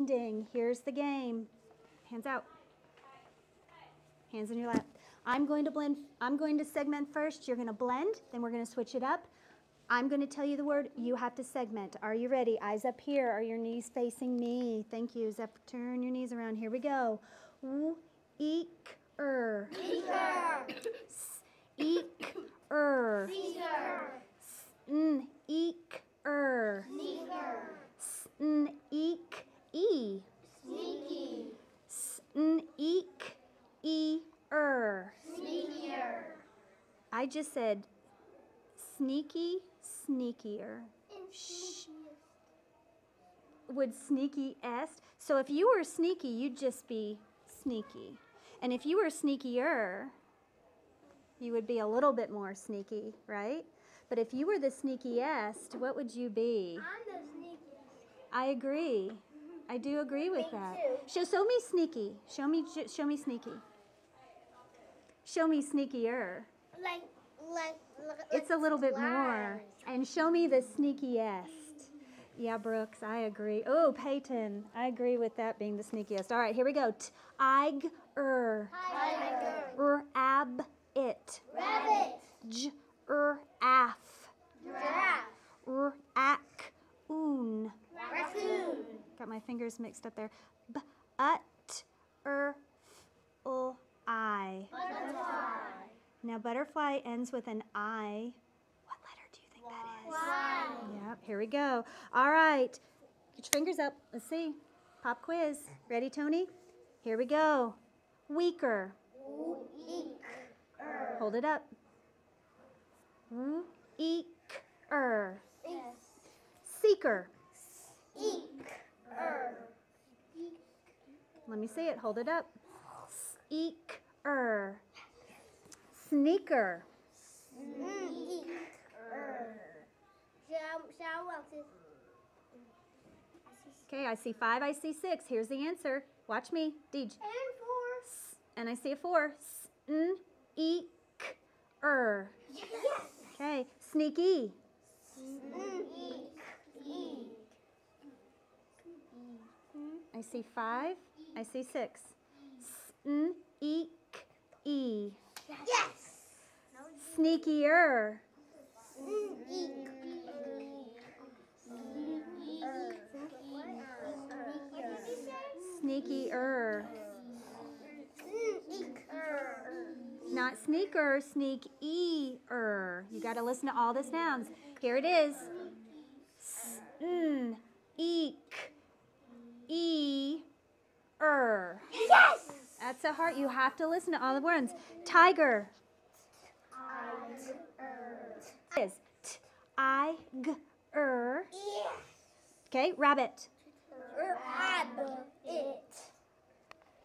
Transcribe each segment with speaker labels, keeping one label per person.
Speaker 1: blending. Here's the game. Hands out. Hands in your lap. I'm going to blend. I'm going to segment first. You're going to blend. Then we're going to switch it up. I'm going to tell you the word. You have to segment. Are you ready? Eyes up here. Are your knees facing me? Thank you. Zep, turn your knees around. Here we go. Eek-er. Eek-er. Sneak-er. Sneak-e.
Speaker 2: Sneaky.
Speaker 1: Sneak-e-er.
Speaker 2: Sneakier.
Speaker 1: I just said sneaky, sneakier. Would sneaky-est? So if you were sneaky, you'd just be sneaky. And if you were sneakier, you would be a little bit more sneaky, right? But if you were the sneakiest, what would you be?
Speaker 2: I'm the sneakiest.
Speaker 1: I agree. I do agree with that.
Speaker 2: too.
Speaker 1: Show me sneaky. Show me sneaky. Show me sneakier.
Speaker 2: Like
Speaker 1: It's a little bit more. And show me the sneakiest. Yeah, Brooks, I agree. Oh, Peyton, I agree with that being the sneakiest. All right, here we go. Tiger.
Speaker 2: Tiger.
Speaker 1: Rabbit.
Speaker 2: Rabbit.
Speaker 1: Giraffe.
Speaker 2: Giraffe.
Speaker 1: Raccoon.
Speaker 2: Raccoon.
Speaker 1: Got my fingers mixed up there. Butterfly.
Speaker 2: Butterfly.
Speaker 1: Now, butterfly ends with an I. What letter do you think that is?
Speaker 2: Y.
Speaker 1: Yep, here we go. All right. Get your fingers up. Let's see. Pop quiz. Ready, Tony? Here we go. Weaker.
Speaker 2: Eek-er.
Speaker 1: Hold it up. Eek-er. Seeker.
Speaker 2: Eek-er.
Speaker 1: Let me see it. Hold it up. Eek-er. Sneaker.
Speaker 2: Eek-er.
Speaker 1: Okay, I see 5, I see 6. Here's the answer. Watch me. Deej.
Speaker 2: And 4.
Speaker 1: And I see a 4. Sneak-er.
Speaker 2: Yes.
Speaker 1: Okay, sneaky.
Speaker 2: Eek-e.
Speaker 1: I see 5, I see 6. Sneak-e.
Speaker 2: Yes.
Speaker 1: Sneakier. Sneakier. Not sneaker, sneak-e-er. You got to listen to all the sounds. Here it is. Eek-e-er.
Speaker 2: Yes.
Speaker 1: That's a heart. You have to listen to all the words. Tiger. Is Tiger. Okay, rabbit.
Speaker 2: Rabbit.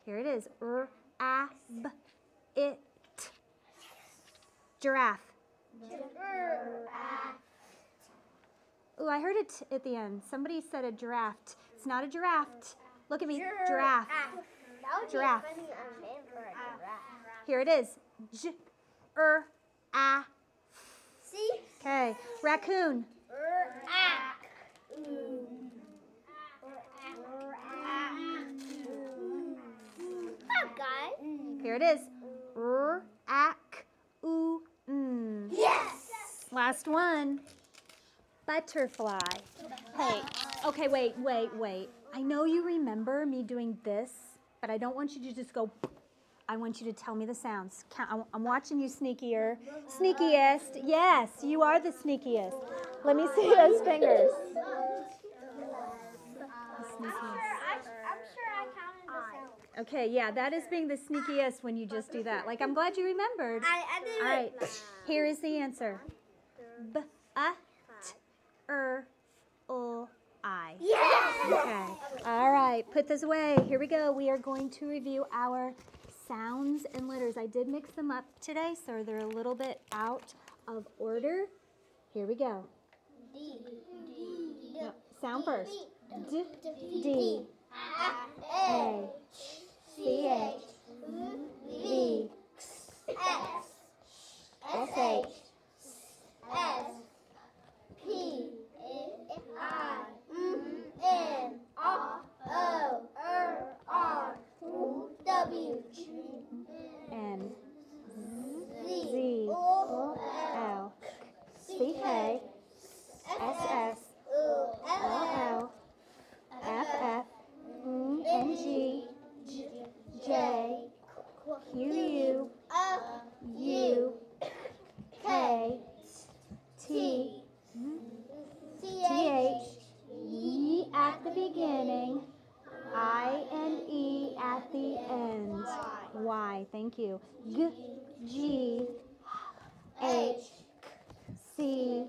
Speaker 1: Here it is. It. Giraffe.
Speaker 2: Giraffe.
Speaker 1: Ooh, I heard it at the end. Somebody said a giraffe. It's not a giraffe. Look at me. Giraffe. Giraffe. Here it is. Giraffe.
Speaker 2: See?
Speaker 1: Okay, raccoon.
Speaker 2: Up, guys.
Speaker 1: Here it is. Raccoon.
Speaker 2: Yes.
Speaker 1: Last one. Butterfly. Hey, okay, wait. I know you remember me doing this, but I don't want you to just go. I want you to tell me the sounds. I'm watching you, sneakier. Sneakiest. Yes, you are the sneakiest. Let me see those fingers.
Speaker 2: I'm sure I counted the sound.
Speaker 1: Okay, yeah, that is being the sneakiest when you just do that. Like, I'm glad you remembered.
Speaker 2: I did
Speaker 1: All right, here is the answer. B-U-T-T-E-R-F-L-I.
Speaker 2: Yes.
Speaker 1: Okay. All right, put this away. Here we go. We are going to review our sounds and letters. I did mix them up today, so they're a little bit out of order. Here we go.
Speaker 2: D.
Speaker 1: No, sound first. D, D,
Speaker 2: A.
Speaker 1: C, H, V,
Speaker 2: S.
Speaker 1: S, H,
Speaker 2: S. P. I. N. O.
Speaker 1: I. Thank you. G, G, H, C,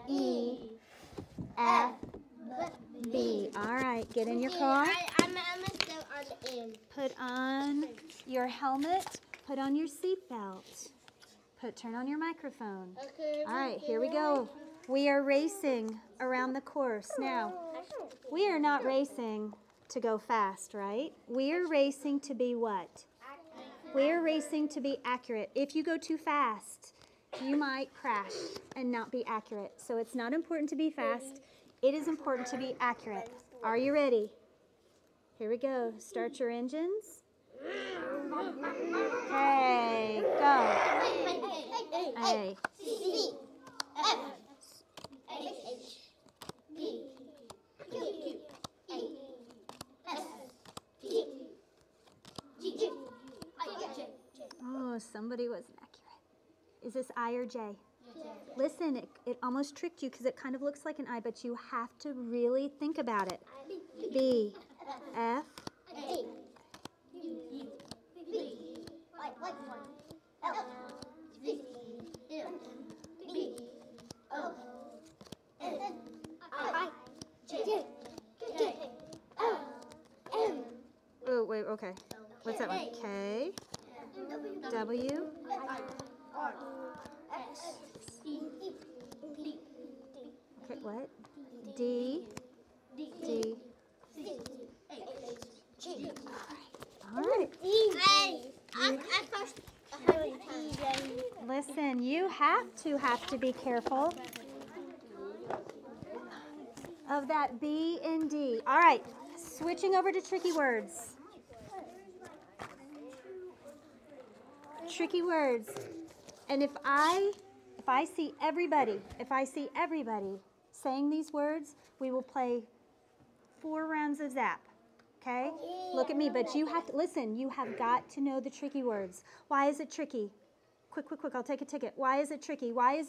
Speaker 1: E, F, B. All right, get in your car.
Speaker 2: I'm still on the end.
Speaker 1: Put on your helmet. Put on your seatbelt. Turn on your microphone.
Speaker 2: Okay.
Speaker 1: All right, here we go. We are racing around the course. Now, we are not racing to go fast, right? We are racing to be what? We are racing to be accurate. If you go too fast, you might crash and not be accurate. So it's not important to be fast. It is important to be accurate. Are you ready? Here we go. Start your engines. Okay, go. A.
Speaker 2: C, F, H, B, Q, A, S, T, G, I, J.
Speaker 1: Oh, somebody wasn't accurate. Is this I or J? Listen, it almost tricked you because it kind of looks like an I, but you have to really think about it. B, F,
Speaker 2: A, U, B, like one, L, C, M, B, O, N, I, J, K, L, M.
Speaker 1: oh, wait, okay. What's that one? K, W,
Speaker 2: R, X, E, D,
Speaker 1: okay, what? D, D.
Speaker 2: C, H, G.
Speaker 1: All right. Listen, you have to be careful of that B and D. All right, switching over to tricky words. Tricky words. And if I see everybody saying these words, we will play 4 rounds of Zap. Okay? Look at me, but you have to listen, you have got to know the tricky words. Why is it tricky? Quick, I'll take a ticket. Why is it tricky? Why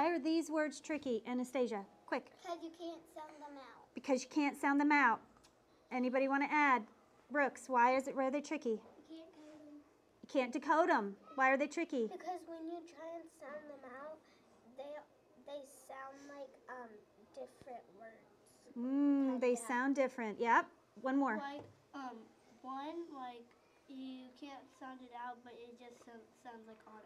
Speaker 1: are these words tricky, Anastasia? Quick.
Speaker 2: Because you can't sound them out.
Speaker 1: Because you can't sound them out. Anybody want to add? Brooks, why are they tricky? You can't decode them. Why are they tricky?
Speaker 2: Because when you try and sound them out, they sound like different words.
Speaker 1: They sound different. Yep. One more.
Speaker 3: Like, one, like, you can't sound it out, but it just sounds like on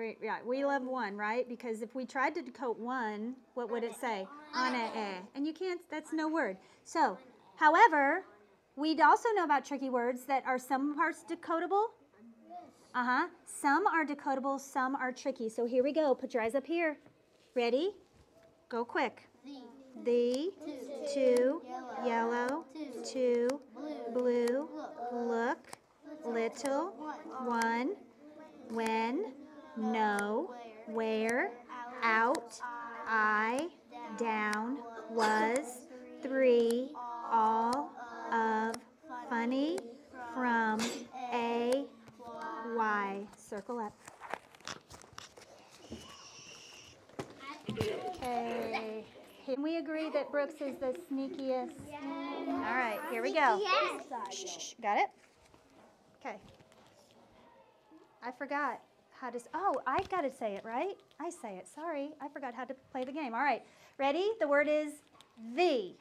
Speaker 3: it.
Speaker 1: We love one, right? Because if we tried to decode one, what would it say? On it. And you can't, that's no word. So, however, we'd also know about tricky words that are some parts decodable. Some are decodable, some are tricky. So here we go. Put your eyes up here. Ready? Go quick. The, two, yellow, two, blue, look, little, one, when, no, where, out, I, down, was, 3, all, of, funny, from, a, y. Circle up. Okay. Can we agree that Brooks is the sneakiest? All right, here we go. Shh, got it? Okay. I forgot how to, I got to say it, right? I say it, sorry. I forgot how to play the game. All right, ready? The word is the.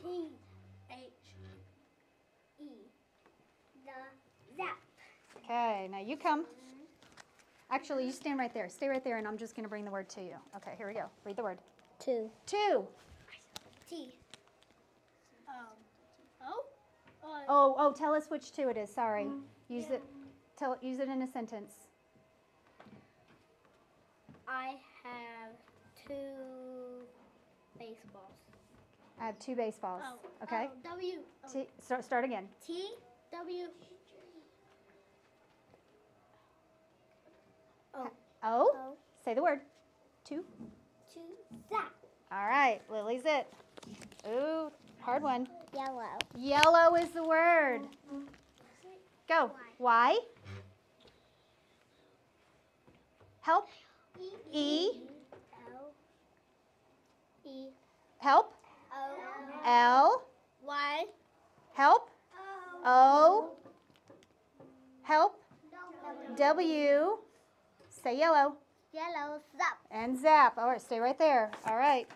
Speaker 2: T, H, E, the, zap.
Speaker 1: Okay, now you come. Actually, you stand right there. Stay right there, and I'm just going to bring the word to you. Okay, here we go. Read the word.
Speaker 2: 2.
Speaker 1: 2.
Speaker 2: T.
Speaker 1: Oh, tell us which 2 it is. Sorry. Use it in a sentence.
Speaker 2: I have 2 baseballs.
Speaker 1: I have 2 baseballs. Okay?
Speaker 2: W.
Speaker 1: Start again.
Speaker 2: T, W.
Speaker 1: O. Say the word. 2.
Speaker 2: 2, zap.
Speaker 1: All right, Lily's it. Ooh, hard one.
Speaker 2: Yellow.
Speaker 1: Yellow is the word. Go. Y. Help. E.
Speaker 2: L. E.
Speaker 1: Help.
Speaker 2: O.
Speaker 1: L.
Speaker 2: Y.
Speaker 1: Help. O. Help. W. Say yellow.
Speaker 2: Yellow. Zap.
Speaker 1: And zap. All right, stay right there. All right.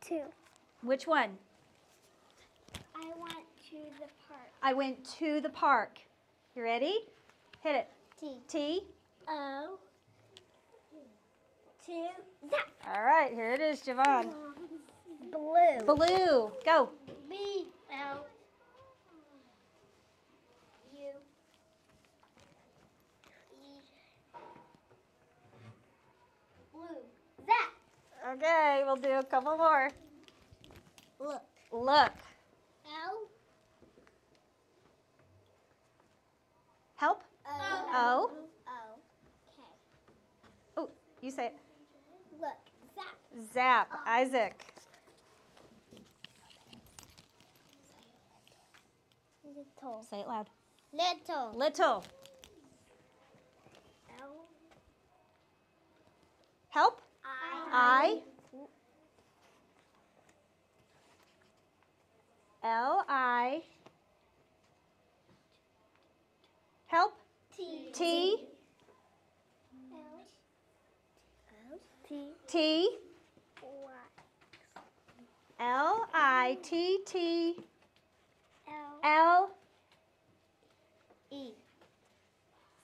Speaker 2: 2.
Speaker 1: Which one?
Speaker 2: I went to the park.
Speaker 1: I went to the park. You ready? Hit it.
Speaker 2: T.
Speaker 1: T.
Speaker 2: O. 2. Zap.
Speaker 1: All right, here it is, Javon.
Speaker 2: Blue.
Speaker 1: Blue. Go.
Speaker 2: B. L. U. E. Blue. Zap.
Speaker 1: Okay, we'll do a couple more.
Speaker 2: Look.
Speaker 1: Look.
Speaker 2: L.
Speaker 1: Help.
Speaker 2: O.
Speaker 1: O.
Speaker 2: K.
Speaker 1: Oh, you say it.
Speaker 2: Look. Zap.
Speaker 1: Zap. Isaac.
Speaker 2: Little.
Speaker 1: Say it loud.
Speaker 2: Little.
Speaker 1: Little.
Speaker 2: L.
Speaker 1: Help. I. L. I. Help.
Speaker 2: T.
Speaker 1: T.
Speaker 2: L. T.
Speaker 1: T.
Speaker 2: Y.
Speaker 1: L. I. T. T.
Speaker 2: L.
Speaker 1: L.
Speaker 2: E.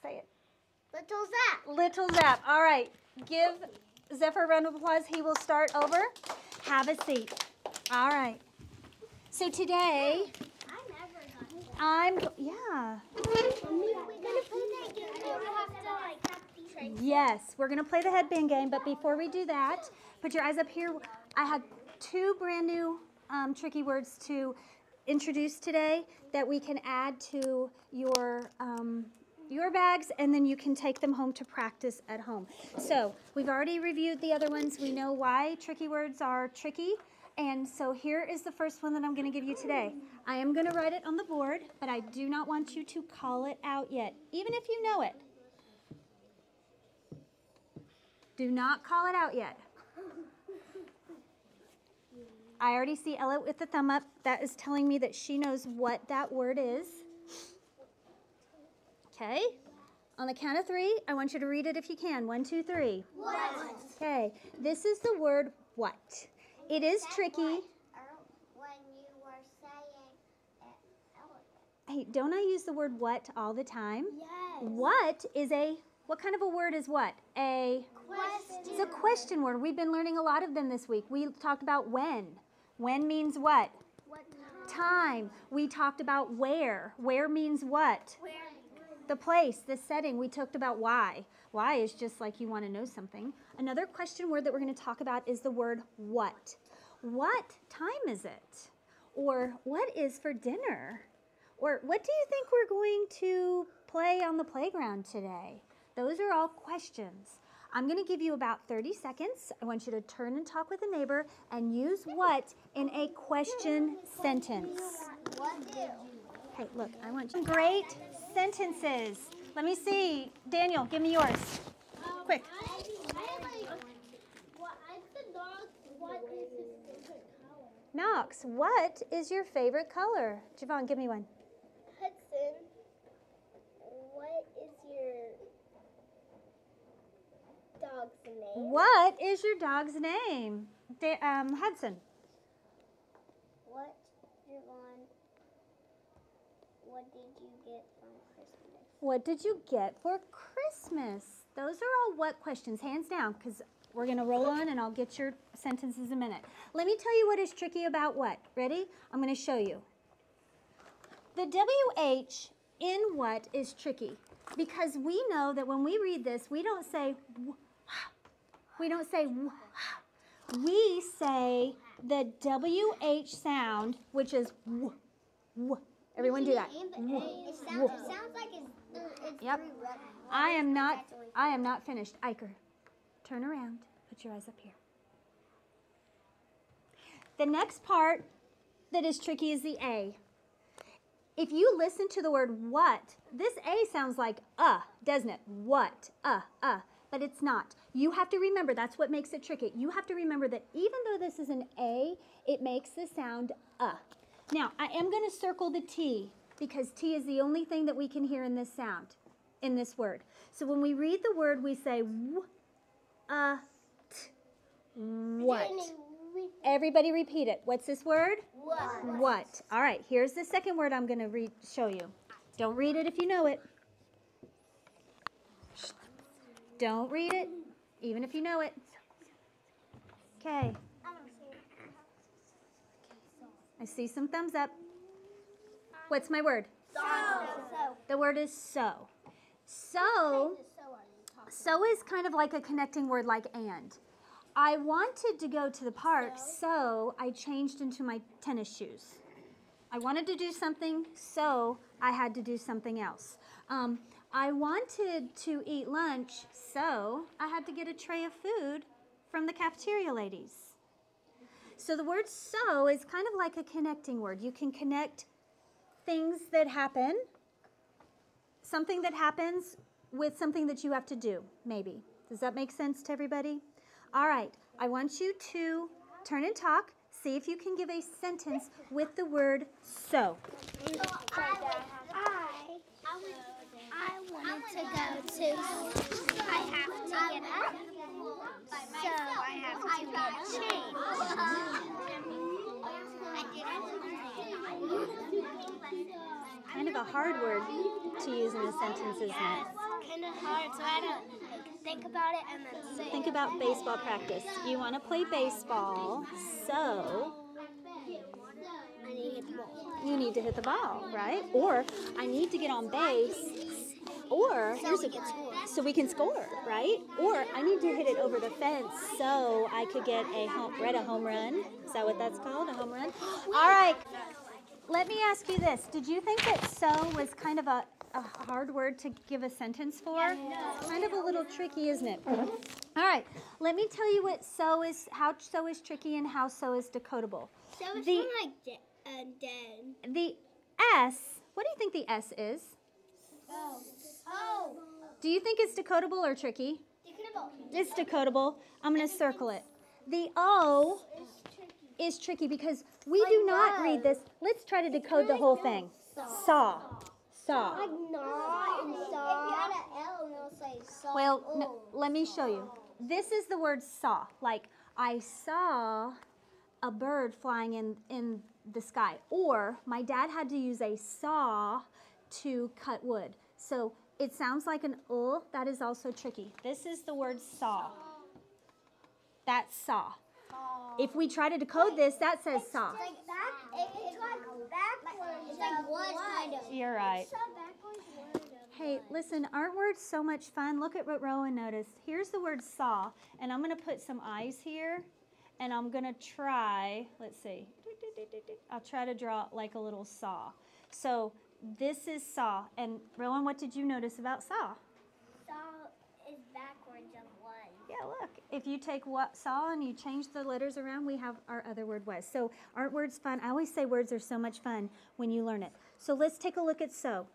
Speaker 1: Say it.
Speaker 2: Little Zap.
Speaker 1: Little Zap. All right. Give Zephyr a round of applause. He will start over. Have a seat. All right. So today, yeah. Yes, we're going to play the headband game, but before we do that, put your eyes up here. I have 2 brand new tricky words to introduce today that we can add to your bags, and then you can take them home to practice at home. So we've already reviewed the other ones. We know why tricky words are tricky. And so here is the first one that I'm going to give you today. I am going to write it on the board, but I do not want you to call it out yet, even if you know it. Do not call it out yet. I already see Ella with the thumb up. That is telling me that she knows what that word is. Okay. On the count of 3, I want you to read it if you can. 1, 2, 3.
Speaker 2: What?
Speaker 1: Okay. This is the word what. It is tricky.
Speaker 2: When you were saying elephant.
Speaker 1: Hey, don't I use the word what all the time?
Speaker 2: Yes.
Speaker 1: What kind of a word is what?
Speaker 2: Question.
Speaker 1: It's a question word. We've been learning a lot of them this week. We talked about when. When means what?
Speaker 2: What
Speaker 1: Time. We talked about where. Where means what?
Speaker 2: Where?
Speaker 1: The place, the setting. We talked about why. Why is just like you want to know something. Another question word that we're going to talk about is the word what. What time is it? Or what is for dinner? Or what do you think we're going to play on the playground today? Those are all questions. I'm going to give you about 30 seconds. I want you to turn and talk with a neighbor and use what in a question sentence.
Speaker 2: What do?
Speaker 1: Hey, look, I want you. Great sentences. Let me see. Daniel, give me yours. Quick. Knox, what is your favorite color? Javon, give me one.
Speaker 2: Hudson, what is your dog's name?
Speaker 1: What is your dog's name? Hudson.
Speaker 2: What, Javon, what did you get from Christmas?
Speaker 1: What did you get for Christmas? Those are all what questions, hands down, because we're going to roll on and I'll get your sentences in a minute. Let me tell you what is tricky about what. Ready? I'm going to show you. The WH in what is tricky because we know that when we read this, we don't say we don't say we say the WH sound, which is w, w. Everyone do that.
Speaker 2: It sounds like it's
Speaker 1: Yep. I am not finished. Iker, turn around. Put your eyes up here. The next part that is tricky is the A. If you listen to the word what, this A sounds like doesn't it? What, but it's not. You have to remember, that's what makes it tricky. You have to remember that even though this is an A, it makes the sound Now, I am going to circle the T. because T is the only thing that we can hear in this sound, in this word. So when we read the word, we say w, t. What? Everybody repeat it. What's this word? What. All right, here's the second word I'm going to show you. Don't read it if you know it. Don't read it, even if you know it. Okay. I see some thumbs up. What's my word?
Speaker 2: So.
Speaker 1: The word is so. So is kind of like a connecting word like and. I wanted to go to the park, so I changed into my tennis shoes. I wanted to do something, so I had to do something else. I wanted to eat lunch, so I had to get a tray of food from the cafeteria ladies. So the word so is kind of like a connecting word. You can connect things that happen, something that happens with something that you have to do, maybe. Does that make sense to everybody? All right, I want you to turn and talk. See if you can give a sentence with the word so.
Speaker 2: I wanted to go to, I have to get up, so I have to get changed.
Speaker 1: Kind of a hard word to use in a sentence, isn't it?
Speaker 2: Kind of hard, so I had to think about it and then say
Speaker 1: Think about baseball practice. You want to play baseball, so you need to hit the ball, right? Or I need to get on base, or so we can score, right? Or I need to hit it over the fence so I could get a home run. Is that what that's called, a home run? All right. Let me ask you this. Did you think that so was kind of a hard word to give a sentence for? It's kind of a little tricky, isn't it? All right. Let me tell you what so is, how so is tricky and how so is decodable.
Speaker 2: So it's like dead.
Speaker 1: The S, what do you think the S is?
Speaker 2: Oh.
Speaker 1: Do you think it's decodable or tricky? It's decodable. I'm going to circle it. The O is tricky because we do not read this. Let's try to decode the whole thing. Saw. Saw.
Speaker 2: Like not and saw. If you add an L, it'll say saw.
Speaker 1: Well, no, let me show you. This is the word saw. Like, I saw a bird flying in the sky. Or, my dad had to use a saw to cut wood. So, it sounds like an that is also tricky. This is the word saw. That's saw. If we try to decode this, that says saw.
Speaker 2: It's like backwards. It's like what kind of.
Speaker 1: You're right. Hey, listen, aren't words so much fun? Look at what Rowan noticed. Here's the word saw, and I'm going to put some eyes here, and I'm going to try, let's see, I'll try to draw like a little saw. So this is saw, and Rowan, what did you notice about saw?
Speaker 2: Saw is backwards of one.
Speaker 1: Yeah, look, if you take what saw and you change the letters around, we have our other word was. So aren't words fun? I always say words are so much fun when you learn it. So let's take a look at so.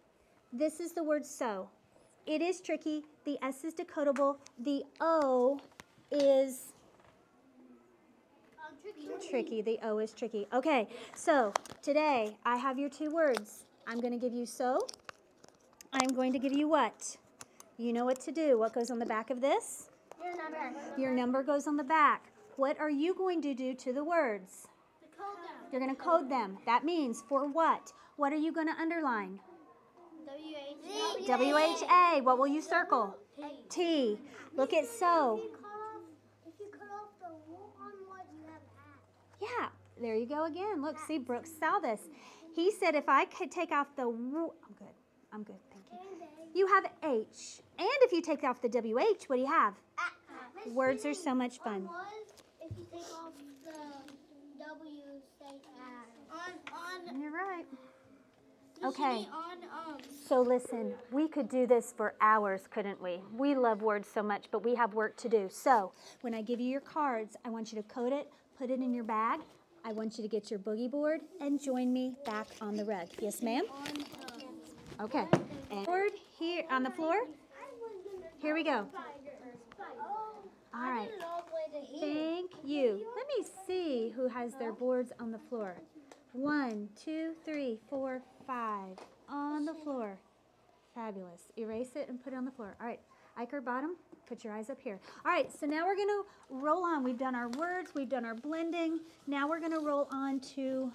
Speaker 1: This is the word so. It is tricky. The S is decodable. The O is tricky. The O is tricky. Okay, so today I have your two words. I'm going to give you so. I'm going to give you what? You know what to do. What goes on the back of this?
Speaker 2: Your number.
Speaker 1: Your number goes on the back. What are you going to do to the words?
Speaker 2: Code them.
Speaker 1: You're going to code them. That means for what? What are you going to underline? W-H-A. What will you circle? T. Look at so.
Speaker 2: If you cut off the wool on what you have at.
Speaker 1: Yeah, there you go again. Look, see, Brooks saw this. He said if I could take off the wool, I'm good, thank you. You have H. And if you take off the WH, what do you have? Words are so much fun.
Speaker 2: If you take off the W, say on.
Speaker 1: You're right. Okay. So listen, we could do this for hours, couldn't we? We love words so much, but we have work to do. So when I give you your cards, I want you to code it, put it in your bag. I want you to get your boogie board and join me back on the rug. Yes, ma'am? Okay. And board here on the floor. Here we go. All right. Thank you. Let me see who has their boards on the floor. 1, 2, 3, 4, 5. Fabulous. Erase it and put it on the floor. All right, Iker, bottom, put your eyes up here. All right, so now we're going to roll on. We've done our words. We've done our blending. Now we're going to roll on to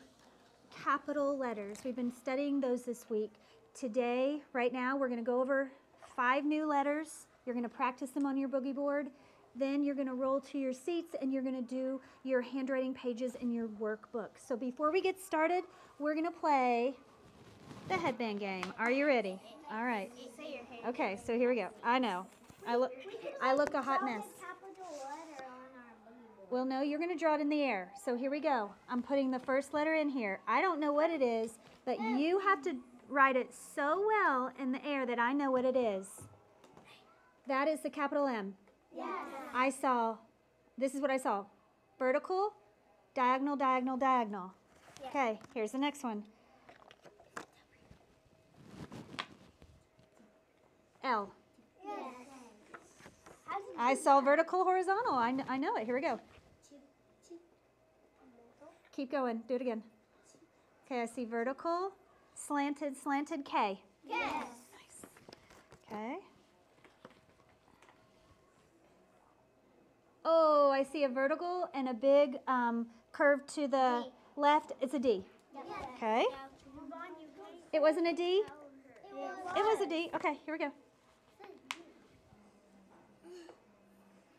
Speaker 1: capital letters. We've been studying those this week. Today, right now, we're going to go over 5 new letters. You're going to practice them on your boogie board. Then you're going to roll to your seats and you're going to do your handwriting pages in your workbook. So before we get started, we're going to play the headband game. Are you ready? All right. Okay, so here we go. I know. I look a hot mess. Well, no, you're going to draw it in the air. So here we go. I'm putting the first letter in here. I don't know what it is, but you have to write it so well in the air that I know what it is. That is the capital M. Yes. I saw, this is what I saw. Vertical, diagonal, diagonal, diagonal. Yes. Okay, here's the next one. L. Yes. I saw vertical, horizontal. I know it. Here we go. Keep going. Do it again. Okay, I see vertical, slanted, slanted, K. Yes. Nice. Okay. Oh, I see a vertical and a big curve to the left. It's a D. Yes. Okay. It wasn't a D? It was a D. Okay, here we go.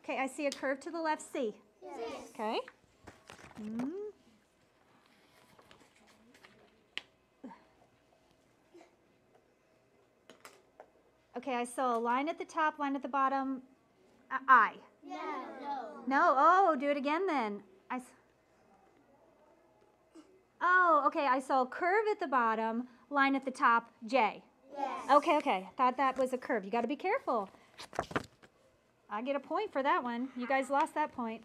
Speaker 1: Okay, I see a curve to the left, C. Yes. Okay. Okay, I saw a line at the top, line at the bottom, I. No. No? Oh, do it again then. Oh, okay, I saw a curve at the bottom, line at the top, J. Yes. Okay. Thought that was a curve. You got to be careful. I get a point for that one. You guys lost that point.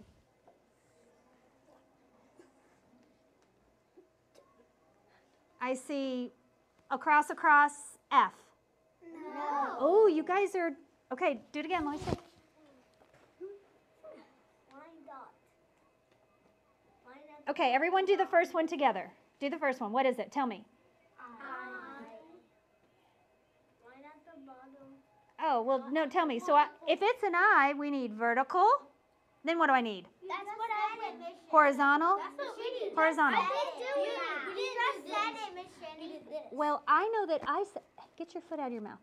Speaker 1: I see across, F. No. Oh, you guys are, okay, do it again. Let me see. Okay, everyone do the first one together. Do the first one. What is it? Tell me.
Speaker 3: Line at the bottom.
Speaker 1: Oh, well, no, tell me. So if it's an I, we need vertical. Then what do I need?
Speaker 2: That's what I did.
Speaker 1: Horizontal?
Speaker 2: That's what we did.
Speaker 1: Horizontal.
Speaker 2: We just said it, Miss Shandy.
Speaker 1: Well, I know that I said, get your foot out of your mouth.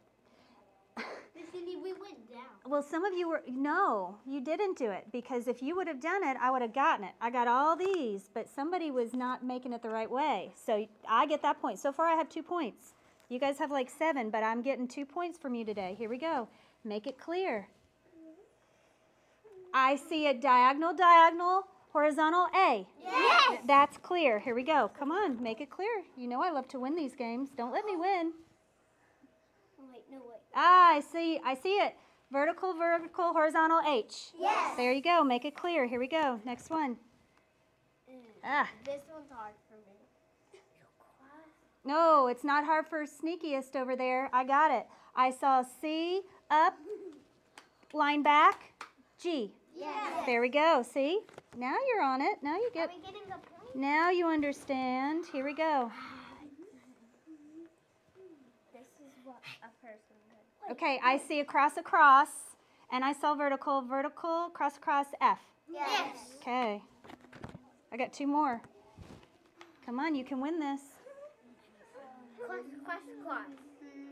Speaker 3: Miss Cindy, we went down.
Speaker 1: Well, some of you were, no, you didn't do it, because if you would have done it, I would have gotten it. I got all these, but somebody was not making it the right way. So I get that point. So far, I have 2 points. You guys have like 7, but I'm getting 2 points from you today. Here we go. Make it clear. I see a diagonal, horizontal, A.
Speaker 2: Yes.
Speaker 1: That's clear. Here we go. Come on, make it clear. You know I love to win these games. Don't let me win.
Speaker 3: No, wait.
Speaker 1: Ah, I see it. Vertical, horizontal, H.
Speaker 2: Yes.
Speaker 1: There you go. Make it clear. Here we go. Next one.
Speaker 3: This one's hard for me.
Speaker 1: No, it's not hard for sneakiest over there. I got it. I saw C, up, line back, G.
Speaker 2: Yes.
Speaker 1: There we go. See? Now you're on it. Now you get.
Speaker 2: Are we getting a point?
Speaker 1: Now you understand. Here we go.
Speaker 3: This is what a person did.
Speaker 1: Okay, I see across, and I saw vertical, cross, F.
Speaker 2: Yes.
Speaker 1: Okay. I got 2 more. Come on, you can win this.
Speaker 3: Cross.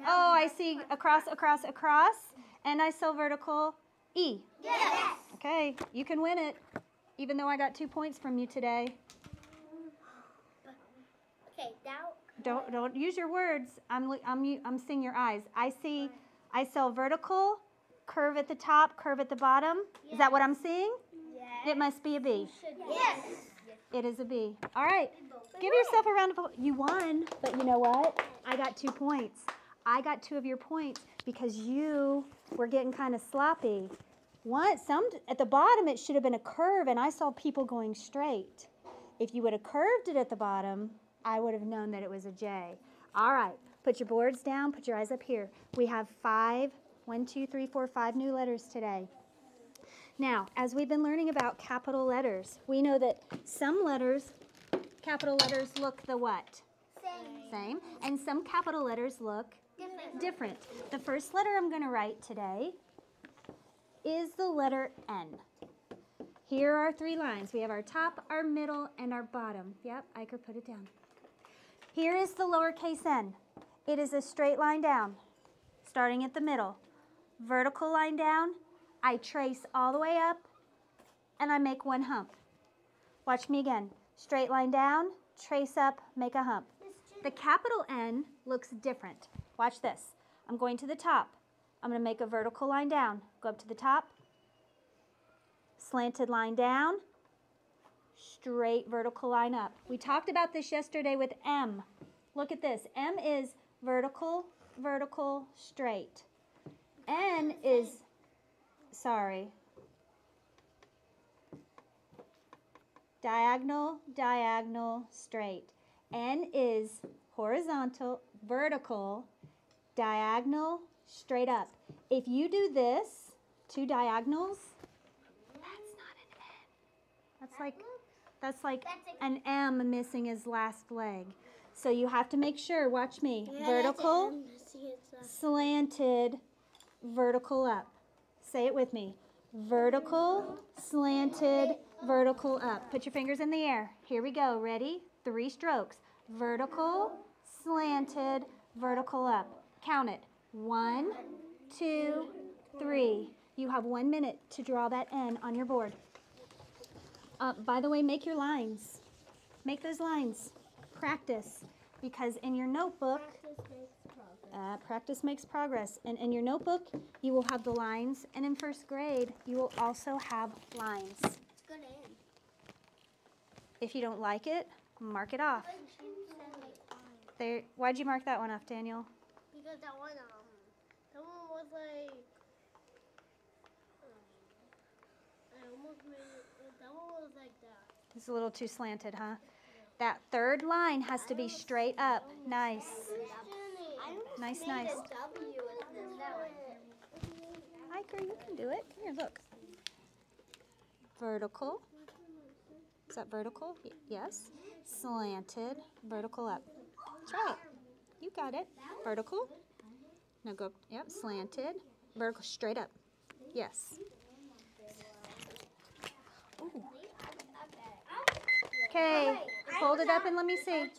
Speaker 1: Oh, I see across, and I saw vertical, E.
Speaker 2: Yes.
Speaker 1: Okay, you can win it, even though I got 2 points from you today.
Speaker 3: Okay, now.
Speaker 1: Don't use your words. I'm seeing your eyes. I saw vertical, curve at the top, curve at the bottom. Yes. Is that what I'm seeing?
Speaker 3: Yes.
Speaker 1: It must be a B.
Speaker 2: Yes.
Speaker 1: It is a B. All right. Give yourself a round of applause. You won, but you know what? I got 2 points. I got 2 of your points because you were getting kind of sloppy. At the bottom, it should have been a curve, and I saw people going straight. If you would have curved it at the bottom, I would have known that it was a J. All right. Put your boards down. Put your eyes up here. We have 5 new letters today. Now, as we've been learning about capital letters, we know that some letters, capital letters look the what?
Speaker 2: Same.
Speaker 1: Same. And some capital letters look
Speaker 2: Different.
Speaker 1: different. The first letter I'm going to write today is the letter N. Here are 3 lines. We have our top, our middle, and our bottom. Yep, Iker, put it down. Here is the lowercase n. It is a straight line down, starting at the middle. Vertical line down, I trace all the way up, and I make 1 hump. Watch me again. Straight line down, trace up, make a hump. The capital N looks different. Watch this. I'm going to the top. I'm going to make a vertical line down. Go up to the top. Slanted line down. Straight vertical line up. We talked about this yesterday with M. Look at this. M is vertical, vertical, straight. N is, diagonal, diagonal, straight. N is horizontal, vertical, diagonal, straight up. If you do this, 2 diagonals, that's not an N. That's like an M missing his last leg. So you have to make sure, watch me, vertical, slanted, vertical up. Say it with me. Vertical, slanted, vertical up. Put your fingers in the air. Here we go. Ready? 3 strokes. Vertical, slanted, vertical up. Count it. 1, 2, 3. You have 1 minute to draw that N on your board. By the way, make your lines. Make those lines. Practice. Because in your notebook, practice makes progress. And in your notebook, you will have the lines. And in first grade, you will also have lines.
Speaker 2: It's good in.
Speaker 1: If you don't like it, mark it off. There. Why'd you mark that one off, Daniel?
Speaker 3: Because that one was like, I almost made it, that one was like that.
Speaker 1: It's a little too slanted, huh? That third line has to be straight up. Nice. Nice, nice. Iker, you can do it. Come here, look. Vertical. Is that vertical? Yes. Slanted. Vertical up. Try it. You got it. Vertical. Now go. Yep. Slanted. Vertical. Straight up. Yes. Ooh. Okay. Fold it up and let me see.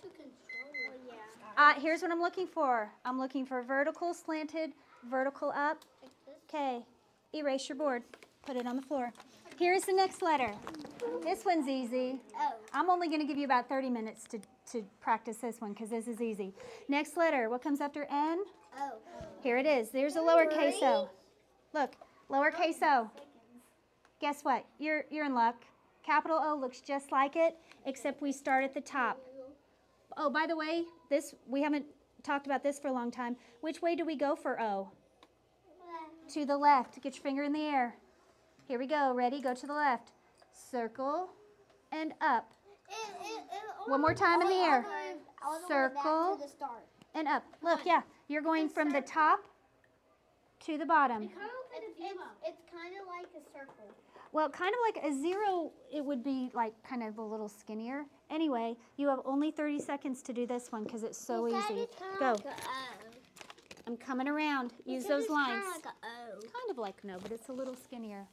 Speaker 1: Here's what I'm looking for. I'm looking for vertical, slanted, vertical up. Okay. Erase your board. Put it on the floor. Here's the next letter. This one's easy. I'm only going to give you about 30 minutes to practice this one because this is easy. Next letter. What comes after N?
Speaker 2: O.
Speaker 1: Here it is. There's a lowercase o. Look, lowercase o. Guess what? You're in luck. Capital O looks just like it, except we start at the top. Oh, by the way, we haven't talked about this for a long time. Which way do we go for O? To the left. Get your finger in the air. Here we go. Ready? Go to the left. Circle and up. One more time in the air. Circle and up. Look, yeah. You're going from the top to the bottom.
Speaker 3: It's kind of like a circle.
Speaker 1: Well, kind of like a 0, it would be like kind of a little skinnier. Anyway, you have only 30 seconds to do this one because it's so easy. Go. I'm coming around. Use those lines. Kind of like no, but it's a little skinnier.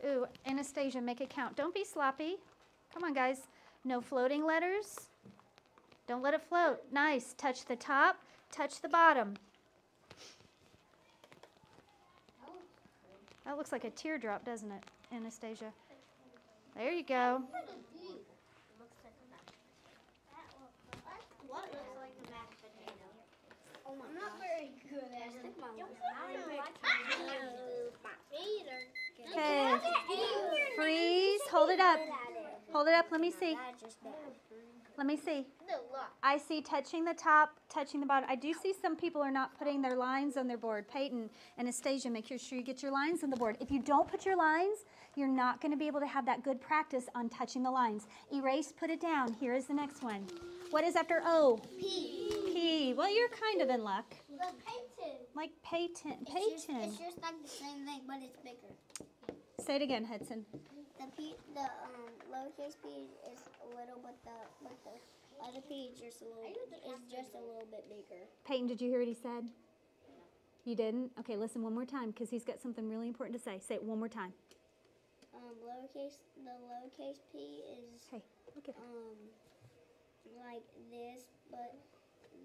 Speaker 1: Ooh, Anastasia, make it count. Don't be sloppy. Come on, guys. No floating letters. Don't let it float. Nice. Touch the top. Touch the bottom. That looks like a teardrop, doesn't it, Anastasia? There you go.
Speaker 3: What looks like a mashed potato? I'm not very good at it.
Speaker 1: Okay. Freeze. Hold it up. Hold it up. Let me see. Let me see. I see touching the top, touching the bottom. I do see some people are not putting their lines on their board. Peyton, Anastasia, make sure you get your lines on the board. If you don't put your lines, you're not going to be able to have that good practice on touching the lines. Erase, put it down. Here is the next one. What is after O?
Speaker 2: P.
Speaker 1: P. Well, you're kind of in luck.
Speaker 2: Peyton.
Speaker 1: Like Peyton.
Speaker 2: It's just like the same thing, but it's bigger.
Speaker 1: Say it again, Hudson.
Speaker 2: The lowercase p is a little, but the other p is just a little bit bigger.
Speaker 1: Peyton, did you hear what he said? You didn't? Okay, listen one more time because he's got something really important to say. Say it one more time.
Speaker 2: The lowercase p is
Speaker 1: Hey, look at
Speaker 2: like this, but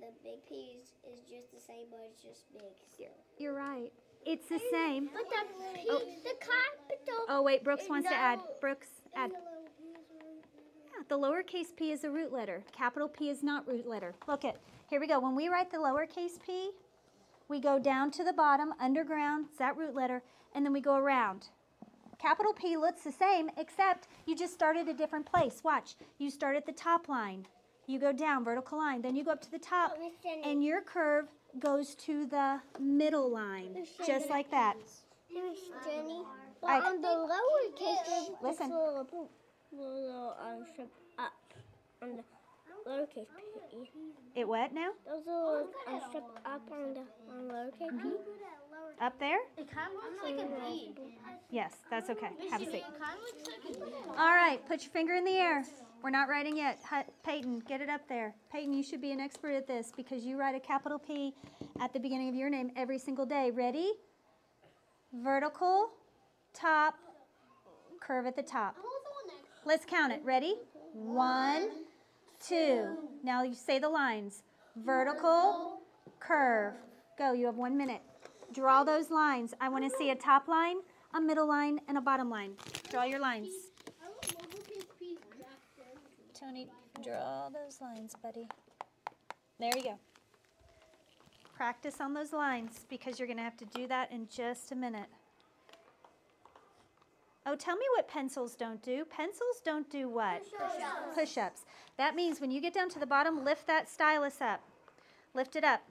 Speaker 2: the big p is just the same, but it's just big. So.
Speaker 1: You're right. It's the same.
Speaker 2: But the capital.
Speaker 1: Oh, wait, Brooks wants to add. Brooks, add. Yeah, the lowercase p is a root letter. Capital P is not root letter. Look it. Here we go. When we write the lowercase p, we go down to the bottom, underground, it's that root letter, and then we go around. Capital P looks the same, except you just start at a different place. Watch. You start at the top line. You go down, vertical line. Then you go up to the top, and your curve goes to the middle line, just like that.
Speaker 2: Jenny, but on the lowercase,
Speaker 1: listen.
Speaker 2: Little strip up on the lowercase p.
Speaker 1: It what now?
Speaker 2: Those little strip up on the lowercase p.
Speaker 1: Up there?
Speaker 3: It kind of looks like a bee.
Speaker 1: Yes, that's okay. Have a seat.
Speaker 3: It kind of looks like a bee.
Speaker 1: All right, put your finger in the air. We're not writing yet. Peyton, get it up there. Peyton, you should be an expert at this because you write a capital P at the beginning of your name every single day. Ready? Vertical, top, curve at the top. Let's count it. Ready? 1, 2. Now you say the lines. Vertical, curve. Go. You have 1 minute. Draw those lines. I want to see a top line, a middle line, and a bottom line. Draw your lines. Tony, draw those lines, buddy. There you go. Practice on those lines because you're going to have to do that in just a minute. Oh, tell me what pencils don't do. Pencils don't do what?
Speaker 2: Push-ups.
Speaker 1: Push-ups. That means when you get down to the bottom, lift that stylus up. Lift it up.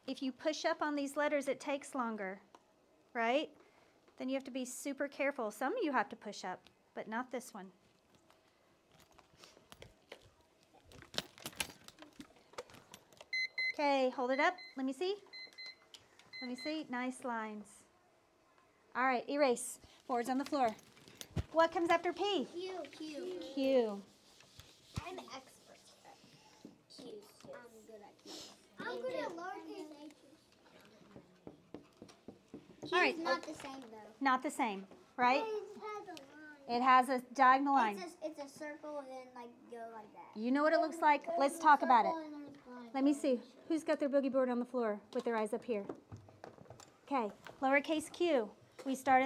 Speaker 1: If you push up on these letters, it takes longer, right? Then you have to be super careful. Some of you have to push up, but not this one. Okay, hold it up. Let me see. Let me see. Nice lines. All right, erase. Boards on the floor. What comes after P?
Speaker 2: Q.
Speaker 1: Q.
Speaker 2: I'm expert at Q. I'm good at Q. I'm good at lowercase h.
Speaker 1: All right.
Speaker 2: Not the same though.
Speaker 1: Not the same, right?
Speaker 2: It has a line.
Speaker 1: It has a diagonal line.
Speaker 2: It's a circle and then like go like that.
Speaker 1: You know what it looks like? Let's talk about it. Let me see. Who's got their boogie board on the floor with their eyes up here? Okay, lowercase q. We start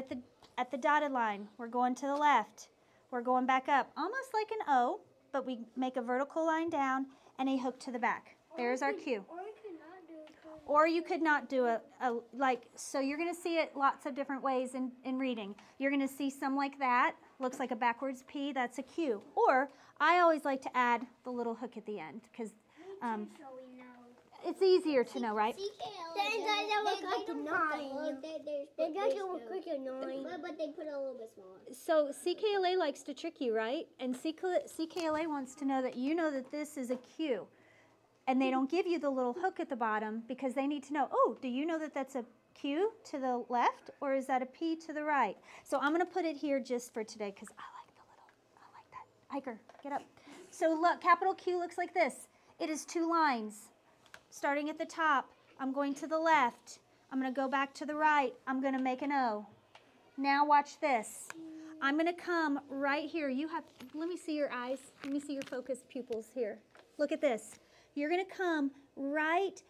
Speaker 1: at the dotted line. We're going to the left. We're going back up, almost like an O, but we make a vertical line down and a hook to the back. There's our Q. Or you could not do so you're going to see it lots of different ways in reading. You're going to see some like that, looks like a backwards P, that's a Q. Or I always like to add the little hook at the end because it's easier to know, right?
Speaker 2: They look like a 9. They don't look like a 9. But they put it a little bit smaller.
Speaker 1: So CKLA likes to trick you, right? And CKLA wants to know that you know that this is a Q. And they don't give you the little hook at the bottom because they need to know, oh, do you know that that's a Q to the left or is that a P to the right? So I'm going to put it here just for today because I like that. Hiker, get up. So look, capital Q looks like this. It is 2 lines. Starting at the top, I'm going to the left. I'm going to go back to the right. I'm going to make an O. Now watch this. I'm going to come right here. Let me see your eyes. Let me see your focused pupils here. Look at this. You're going to come right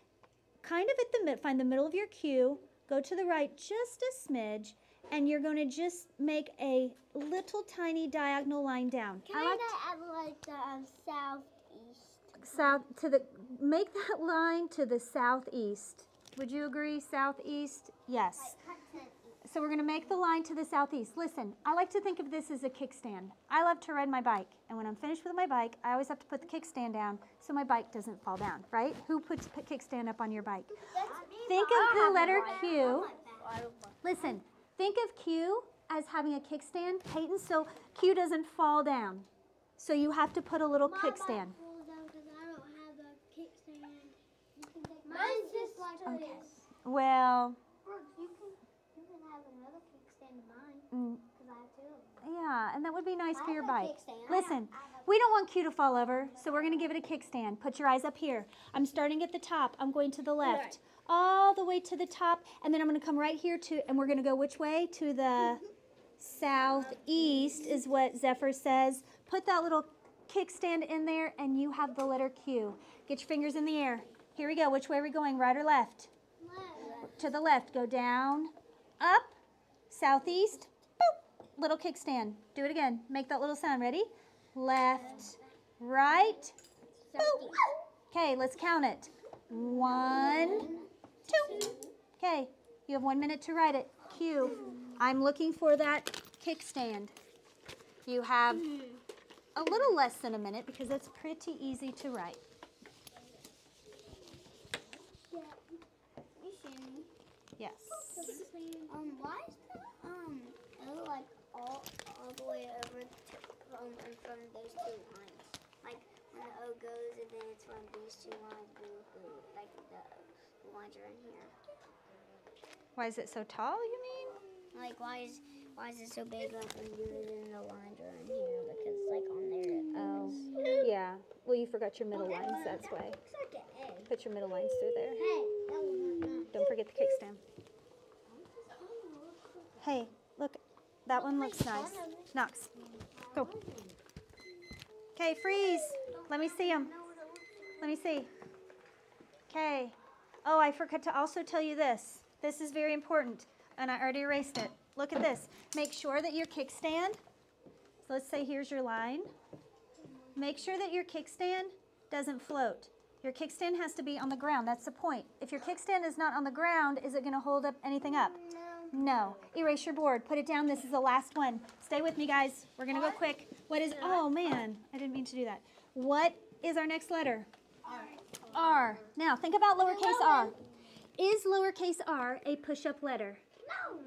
Speaker 1: kind of at find the middle of your Q, go to the right just a smidge, and you're going to just make a little tiny diagonal line down.
Speaker 2: Kind of like the southeast.
Speaker 1: Make that line to the southeast. Would you agree? Southeast? Yes. So we're going to make the line to the southeast. Listen, I like to think of this as a kickstand. I love to ride my bike, and when I'm finished with my bike, I always have to put the kickstand down so my bike doesn't fall down, right? Who puts a kickstand up on your bike? Think of the letter Q. Listen, think of Q as having a kickstand, Peyton, so Q doesn't fall down. So you have to put a little kickstand.
Speaker 2: Mine's just like this.
Speaker 1: Well,
Speaker 2: You can have another kickstand of mine. Because
Speaker 1: Yeah, and that would be nice for your
Speaker 2: a
Speaker 1: bike.
Speaker 2: kickstand.
Speaker 1: Listen, we don't want Q to fall over, so we're going to give it a kickstand. Put your eyes up here. I'm starting at the top. I'm going to the left, all the way to the top, and then I'm going to come right here and we're going to go which way? To the southeast is what Zephyr says. Put that little kickstand in there, and you have the letter Q. Get your fingers in the air. Here we go. Which way are we going, right or left?
Speaker 2: Left.
Speaker 1: To the left. Go down, up, southeast, boop, little kickstand. Do it again. Make that little sound. Ready? Left, right, boop. Okay, let's count it. 1, 2. Okay, you have 1 minute to write it. Q. I'm looking for that kickstand. You have a little less than a minute because it's pretty easy to write. Yes.
Speaker 2: Why is the O like all the way over to, in front of those two lines? Like when the O goes and then it's from these two lines, like the lines are in here.
Speaker 1: Why is it so tall, you mean?
Speaker 2: Like why is it so big up in here and then the lines are in here? Because like on there it
Speaker 1: Oh, yeah. Well, you forgot your middle lines, that's why.
Speaker 2: looks like an egg.
Speaker 1: Put your middle lines through there.
Speaker 2: Hey, that one.
Speaker 1: Don't forget the kickstand. Hey, look, that one looks nice. Knox, go. Okay, freeze. Let me see them. Let me see. Okay. Oh, I forgot to also tell you this. This is very important, and I already erased it. Look at this. Make sure that your kickstand, so let's say here's your line. Make sure that your kickstand doesn't float. Your kickstand has to be on the ground. That's the point. If your kickstand is not on the ground, is it going to hold up anything up? No. Erase your board. Put it down. This is the last one. Stay with me, guys. We're going to go quick. What is, oh, man. I didn't mean to do that. What is our next letter? R. Now, think about lowercase r. Is lowercase r a push-up letter?
Speaker 2: No.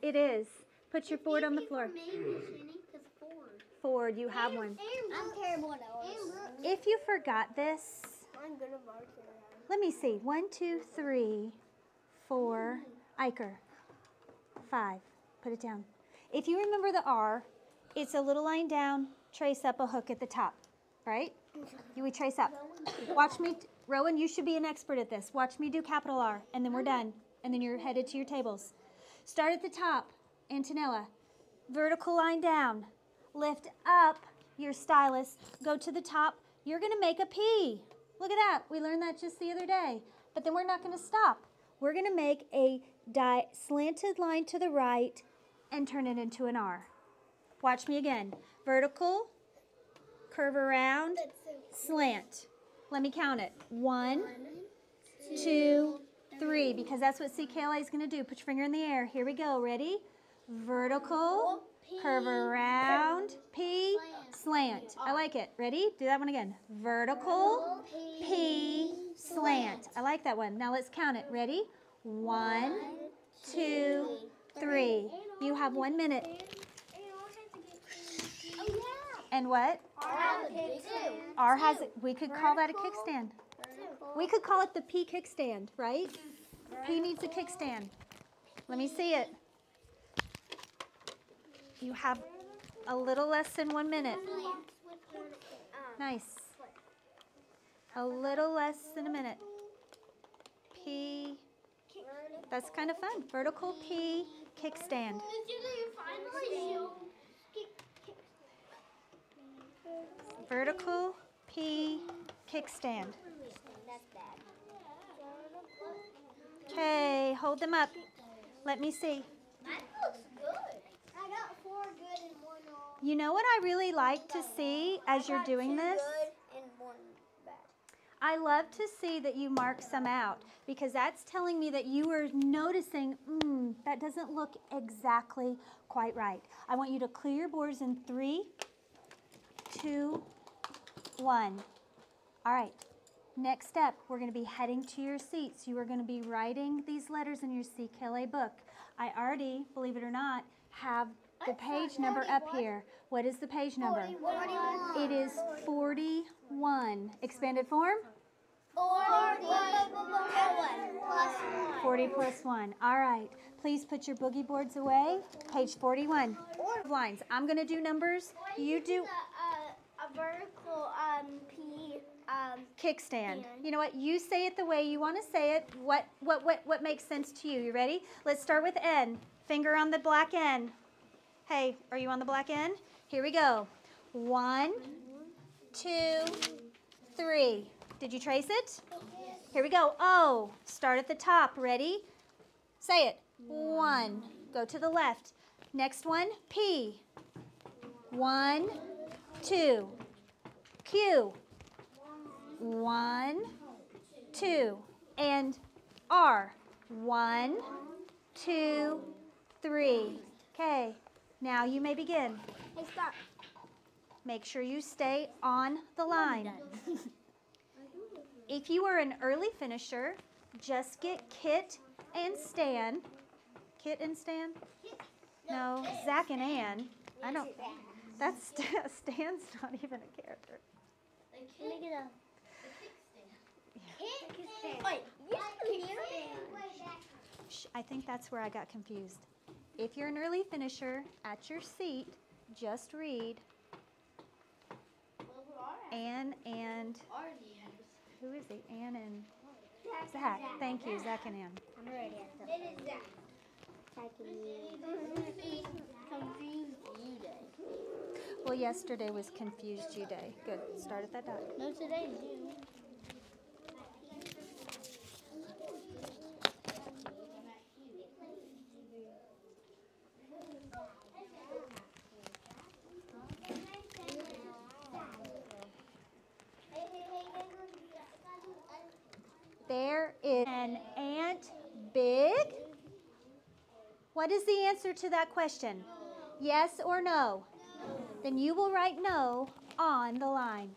Speaker 1: It is. Put your board on the floor. Ford, you have one.
Speaker 2: I'm terrible at L's.
Speaker 1: If you forgot this,
Speaker 2: I'm good at marking.
Speaker 1: let me see. 1, 2, 3, 4. Iker. 5. Put it down. If you remember the R, it's a little line down, trace up a hook at the top, right? We trace up. Watch me. Rowan, you should be an expert at this. Watch me do capital R, and then we're done. And then you're headed to your tables. Start at the top, Antonella. Vertical line down. Lift up your stylus. Go to the top. You're going to make a P. Look at that. We learned that just the other day. But then we're not going to stop. We're going to make a slanted line to the right and turn it into an R. Watch me again. Vertical, curve around, slant. Let me count it. 1, 2, 3, because that's what CKLA is going to do. Put your finger in the air. Here we go. Ready? Vertical, curve around, P, slant. I like it. Ready? Do that one again. Vertical, P, slant. I like that one. Now let's count it. Ready? 1, 2, 3. You have 1 minute. And what? R has, we could call that a kickstand. We could call it the P kickstand, right? P needs a kickstand. Let me see it. You have a little less than 1 minute. Nice. A little less than a minute. P. That's kind of fun. Vertical P kickstand. Vertical P kickstand. Okay, hold them up. Let me see.
Speaker 2: That looks good. I got 4 good and 1 all.
Speaker 1: You know what I really like to see as you're doing this?
Speaker 2: Good and 1 bad.
Speaker 1: I love to see that you mark some out because that's telling me that you are noticing, that doesn't look exactly quite right. I want you to clear your boards in 3, 2, 1. All right. Next step, we're going to be heading to your seats. You are going to be writing these letters in your CKLA book. I already, believe it or not, have the page number up here. What is the page number?
Speaker 2: 41.
Speaker 1: It is 41. Expanded form?
Speaker 2: Or
Speaker 1: 40 plus 1. All right. Please put your boogie boards away. Page 41. Lines. I'm going to do numbers. You do
Speaker 2: a vertical P
Speaker 1: kickstand. You know what? You say it the way you want to say it. What makes sense to you? You ready? Let's start with N. Finger on the black N. Hey, are you on the black N? Here we go. 1, 2, 3. Did you trace it? Here we go. O. Start at the top. Ready? Say it. 1. Go to the left. Next one, P. 1, 2. Q. 1, 2. And R. 1, 2, 3. Okay. Now you may begin.
Speaker 2: Hey, stop.
Speaker 1: Make sure you stay on the line. If you are an early finisher, just get Kit and Stan. Kit and Stan? No, Zach and Ann. I don't. That's Stan's not even a character.
Speaker 2: Can I get a kickstand? Wait,
Speaker 1: Shh, I think that's where I got confused. If you're an early finisher, at your seat, just read Ann and who is it? Ann and Zach. Thank you, Zach and Ann.
Speaker 2: I'm ready. It is Zach. Confused you day.
Speaker 1: Well, yesterday was Confused You Day. Good. Start at that dot.
Speaker 2: No, today's you.
Speaker 1: There is an ant big. What is the answer to that question? Yes or no? Then you will write no on the line.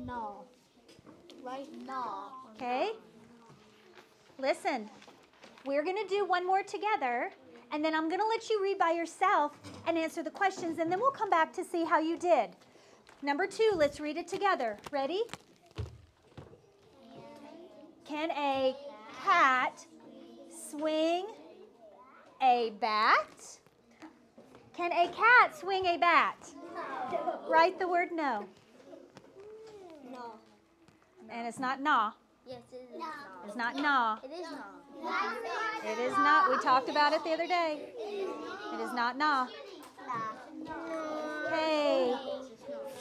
Speaker 2: No. Right now.
Speaker 1: Okay? Listen, we're going to do one more together, and then I'm going to let you read by yourself and answer the questions, and then we'll come back to see how you did. Number 2, let's read it together. Ready? Can a cat swing a bat? Can a cat swing a bat?
Speaker 2: No.
Speaker 1: Write the word no.
Speaker 2: No.
Speaker 1: And it's not nah.
Speaker 2: Yes, it is. No.
Speaker 1: It's not nah.
Speaker 2: It is no.
Speaker 1: It is not. We talked about it the other day. It is not nah. Okay.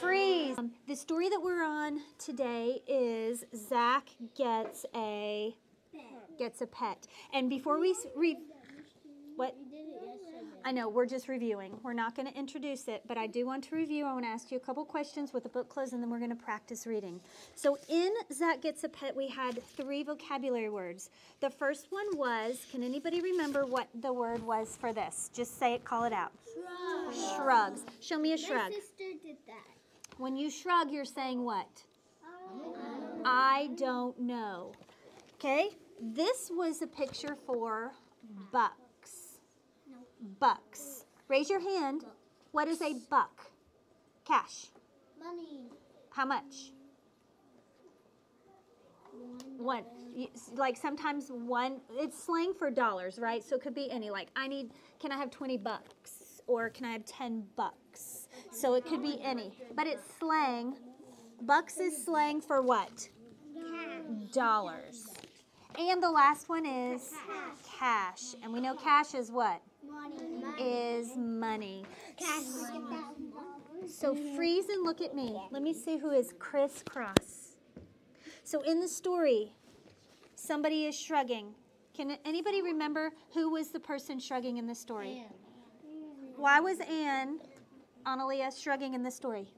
Speaker 1: Freeze. The story that we're on today is Zach gets a pet. And before we what? I know, we're just reviewing. We're not going to introduce it, but I do want to review. I want to ask you a couple questions with the book closed, and then we're going to practice reading. So in Zach Gets a Pet, we had 3 vocabulary words. The first one was, can anybody remember what the word was for this? Just say it, call it out.
Speaker 2: Shrug.
Speaker 1: Shrugs. Show me a shrug.
Speaker 2: My sister did that.
Speaker 1: When you shrug, you're saying what? I don't know. Okay? This was a picture for bucks. Bucks. Raise your hand. What is a buck? Cash.
Speaker 2: Money.
Speaker 1: How much? One. Like sometimes one, it's slang for dollars, right? So it could be any, like can I have 20 bucks? Or can I have 10 bucks? So it could be any. But it's slang. Bucks is slang for what? Dollars. And the last one is cash. And we know cash is what?
Speaker 2: Money.
Speaker 1: Is money.
Speaker 2: Cash.
Speaker 1: So freeze and look at me. Let me see who is crisscross. So in the story, somebody is shrugging. Can anybody remember who was the person shrugging in the story?
Speaker 3: Ann.
Speaker 1: Why was Analia, shrugging in the story?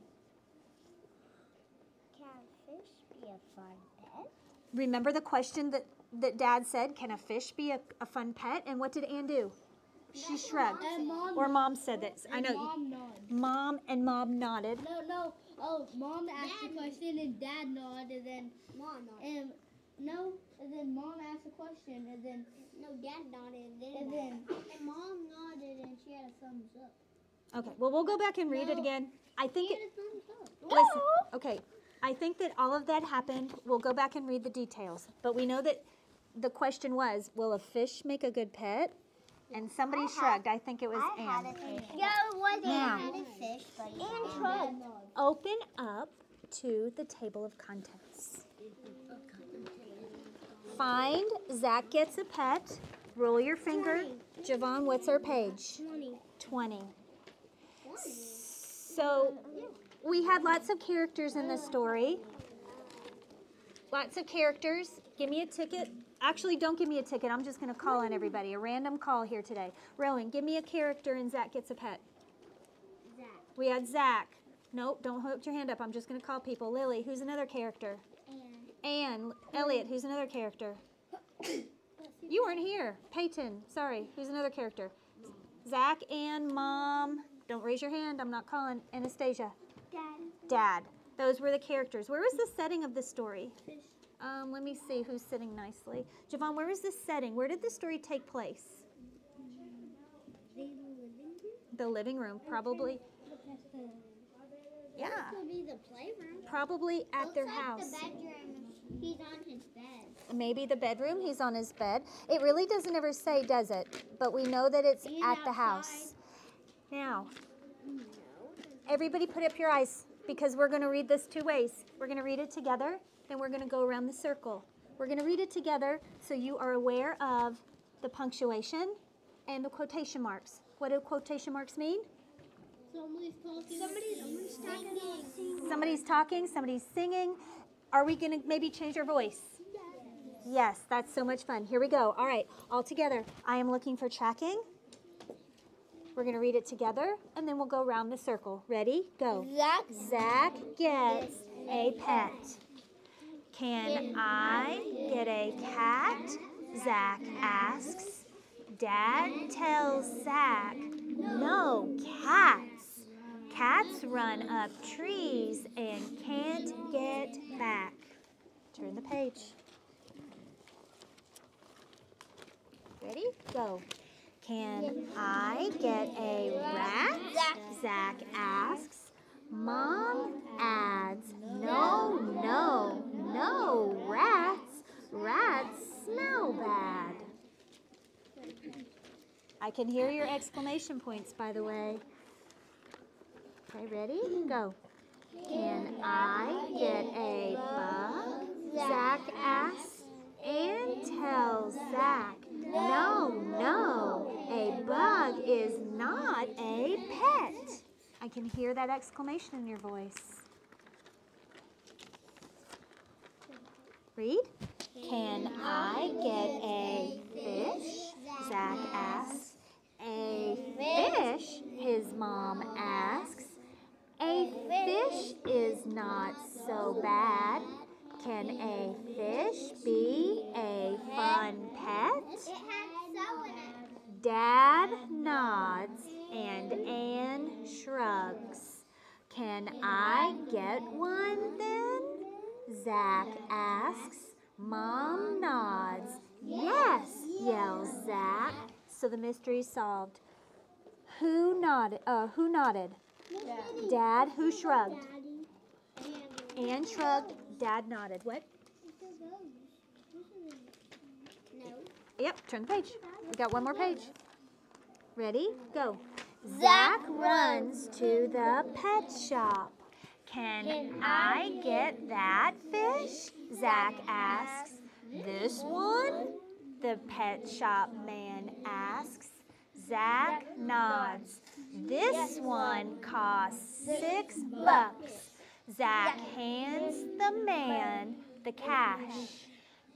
Speaker 2: Can fish be a fun pet?
Speaker 1: Remember the question that Dad said, can a fish be a fun pet? And what did Ann do? She shrugged.
Speaker 3: And Mom.
Speaker 1: Or Mom said this. I
Speaker 3: And
Speaker 1: know.
Speaker 3: Mom nodded.
Speaker 1: Mom nodded.
Speaker 3: No. Oh, Mom asked the question and Dad nodded, and then
Speaker 2: Mom nodded.
Speaker 3: and then Mom asked the question, and then
Speaker 2: No, Dad nodded.
Speaker 3: and then
Speaker 2: And Mom nodded and she had a thumbs up.
Speaker 1: Okay, well, we'll go back and read it again. I think
Speaker 2: She had a thumbs up.
Speaker 1: listen. Okay, I think that all of that happened. We'll go back and read the details. But we know that the question was, will a fish make a good pet? And somebody shrugged. I think it was Anne.
Speaker 2: Yeah, it was
Speaker 1: Now,
Speaker 2: Anne. Anne shrugged.
Speaker 1: open up to the table of contents. Find Zach Gets a Pet. Roll your finger. Javon, what's our page? 20. So we had lots of characters in this story. Lots of characters. Give me a ticket. Actually, don't give me a ticket. I'm just going to call on everybody. A random call here today. Rowan, give me a character in Zach Gets a Pet.
Speaker 2: Zach.
Speaker 1: We had Zach. Nope, don't hold your hand up. I'm just going to call people. Lily, who's another character? Anne. Elliot, who's another character? You weren't here. Peyton, sorry. Who's another character? Zach, Anne, Mom. Don't raise your hand. I'm not calling. Anastasia. Dad. Those were the characters. Where was the setting of the story? Let me see who's sitting nicely. Javon, where was the setting? Where did the story take place? The living room, probably. Yeah.
Speaker 2: This could be the playroom.
Speaker 1: Probably at their house.
Speaker 2: The bedroom. He's on his bed.
Speaker 1: Maybe the bedroom, he's on his bed. It really doesn't ever say, does it? But we know that it's at the house. Now, everybody put up your eyes because we're going to read this two ways. We're going to read it together, then we're going to go around the circle. We're going to read it together so you are aware of the punctuation and the quotation marks. What do quotation marks mean?
Speaker 2: Somebody's talking. Somebody's talking.
Speaker 1: Somebody's talking, somebody's singing. Are we going to maybe change our voice? Yes, that's so much fun. Here we go. All right, all together. I am looking for tracking. We're going to read it together, and then we'll go around the circle. Ready? Go. Zach gets a pet. Can I get a cat? Zach asks. Dad tells Zach, no cats. Cats run up trees and can't get back. Turn the page. Ready? Go. Can I get a rat? Zach asks. Mom adds, no, no, no rats. Rats smell bad. I can hear your exclamation points, by the way. Okay, ready? Go. Can I get a bug? Zach asks. Anne tells Zach, no, no, a bug is not a pet. I can hear that exclamation in your voice. Read. Can I get a fish? Zach asks. A fish, his mom asks. A fish is not so bad. Can a fish be a fun pet?
Speaker 2: It had so in it.
Speaker 1: Dad nods and Anne shrugs. Can I get one then? Zach asks. Mom nods. Yes, yells Zach. So the mystery's solved. Who nodded? Who nodded? Dad. Who shrugged? Anne shrugged. Dad nodded. What?
Speaker 2: No.
Speaker 1: Yep, turn the page. We got one more page. Ready? Go. Zach runs to the pet shop. Can I get that fish? Zach asks. This one? The pet shop man asks. Zach nods. This one costs $6. Zach hands the man the cash.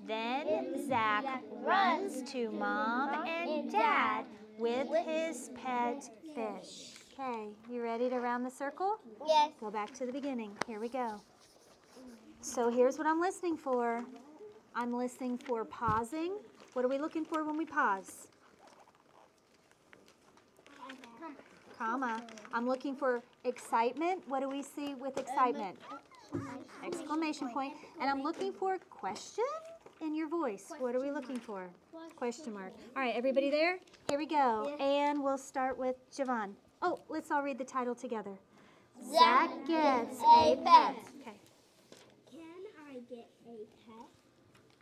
Speaker 1: Then Zach runs to Mom and Dad with his pet fish. Okay, you ready to round the circle?
Speaker 2: Yes.
Speaker 1: Go back to the beginning. Here we go. So here's what I'm listening for. I'm listening for pausing. What are we looking for when we pause? Comma. I'm looking for excitement. What do we see with excitement? Exclamation point. And I'm looking for question in your voice. What are we looking for? Question mark. All right, everybody there? Here we go. And we'll start with Javon. Oh, let's all read the title together. Zach gets a pet. Okay.
Speaker 2: Can I get a pet?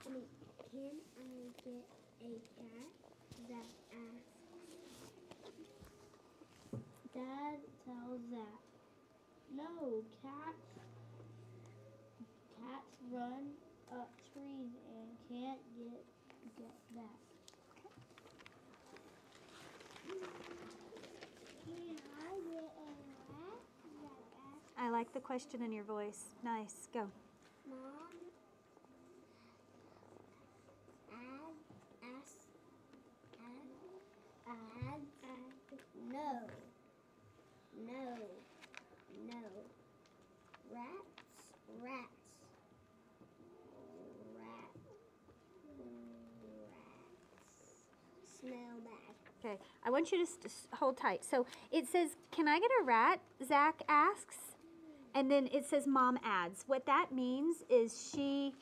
Speaker 2: Can I get a cat? Zach asks.
Speaker 3: Dad tells Zach, no, cats run up trees and can't get that.
Speaker 2: Can I get a rat? Zach asks.
Speaker 1: I like the question in your voice. Nice. Go.
Speaker 2: Mom asks. No. Rats. Smell bad.
Speaker 1: Okay. I want you to hold tight. So it says, can I get a rat? Zach asks. And then it says mom adds. What that means is she,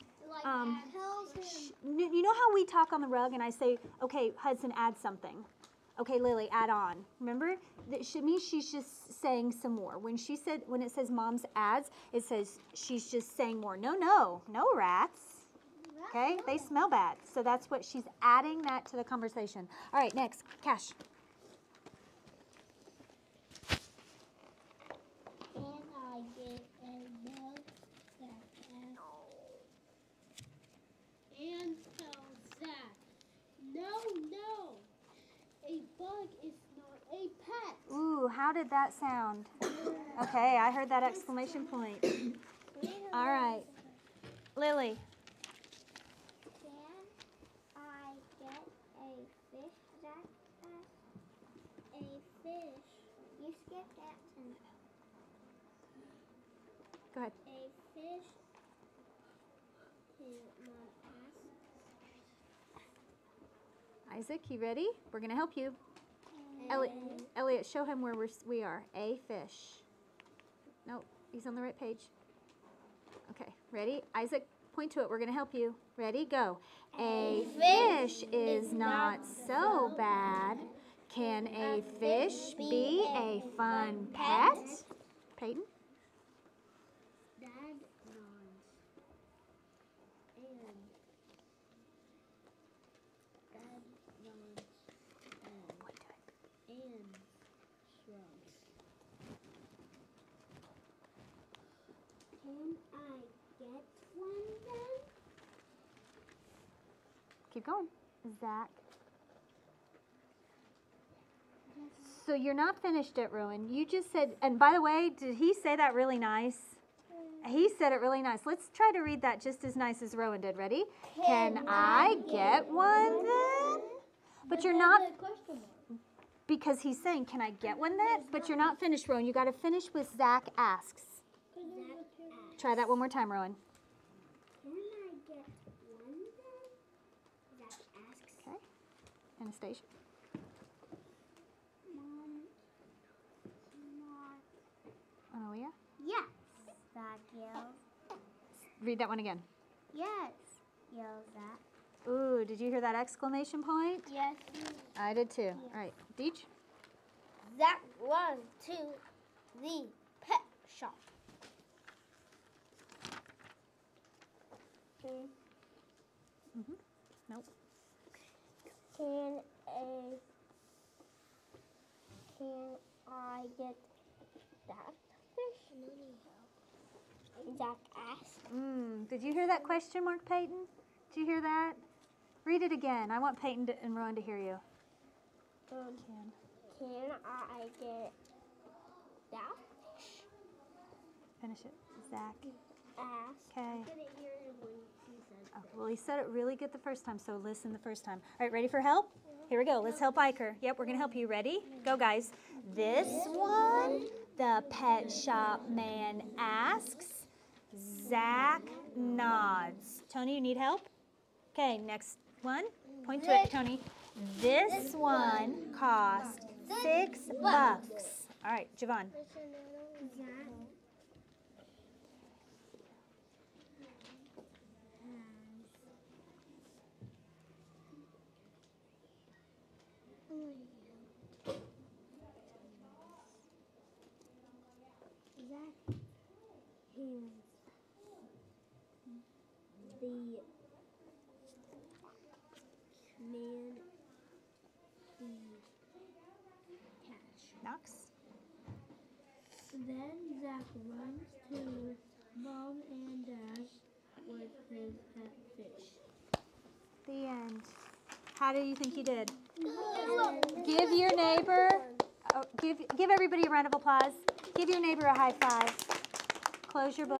Speaker 2: Tells him.
Speaker 1: you know how we talk on the rug and I say, okay, Hudson, add something. Okay, Lily, add on. Remember? That means she's just saying some more. When it says mom's adds, it says she's just saying more. No rats. Okay, they smell bad. So that's what she's adding that to the conversation. All right, next, Cash.
Speaker 2: Can I get a bug? Zach asks.
Speaker 3: And tells Zach, no, a bug is not a pet.
Speaker 1: Ooh, how did that sound? Okay, I heard that exclamation point. All right, Lily.
Speaker 2: Can I get a fish? Zach asks. A fish. You skipped that one.
Speaker 1: Go ahead.
Speaker 2: A fish. Mom asks.
Speaker 1: Isaac, you ready? We're going to help you. Elliot, show him where we are. A fish. Nope, he's on the right page. Okay, ready? Isaac, point to it. We're going to help you. Ready? Go. A fish is not so bad. Can a fish be a fun pet? Peyton?
Speaker 2: Dad nods. And Dad nods
Speaker 1: Point to it.
Speaker 2: and shrugs. Can I get one then?
Speaker 1: Keep going. Zach. So you're not finished it, Rowan. You just said, and by the way, did he say that really nice? He said it really nice. Let's try to read that just as nice as Rowan did. Ready? Can I get one then? But you're not, because he's saying, can I get one then? But you're not finished, Rowan. You got to finish with Zach asks.
Speaker 2: Zach asks.
Speaker 1: Try that one more time, Rowan.
Speaker 2: Can I get one then? Zach asks.
Speaker 1: Okay. Anastasia.
Speaker 2: Mom, not.
Speaker 1: Analia.
Speaker 2: Yes, Zach yells.
Speaker 1: Read that one again.
Speaker 2: Yes, yells Zach.
Speaker 1: Ooh, did you hear that exclamation point?
Speaker 2: Yes.
Speaker 1: I did too. All right. Deej.
Speaker 2: Zach runs to the pet shop.
Speaker 1: Nope.
Speaker 2: Can I get that fish? Zach asks.
Speaker 1: Did you hear that question mark, Peyton? Did you hear that? Read it again. I want Peyton and Rowan to hear you.
Speaker 2: Can I get that fish?
Speaker 1: Finish it. Zach.
Speaker 2: Asks.
Speaker 1: Okay.
Speaker 2: Didn't hear him when he said
Speaker 1: Oh, well, he said it really good the first time, so listen the first time. All right, ready for help? Here we go. Let's help Iker. Yep, we're going to help you. Ready? Go, guys. This one, the pet shop man asks. Zach nods. Tony, you need help? Okay, next one. Point to it, Tony. This one cost $6. All right, Javon.
Speaker 2: Zach
Speaker 3: the man the cash.
Speaker 1: Knox.
Speaker 3: Then Zach runs to mom and dad with his pet fish.
Speaker 1: The end. How do you think you did? Give your neighbor, give everybody a round of applause. Give your neighbor a high five. Close your book.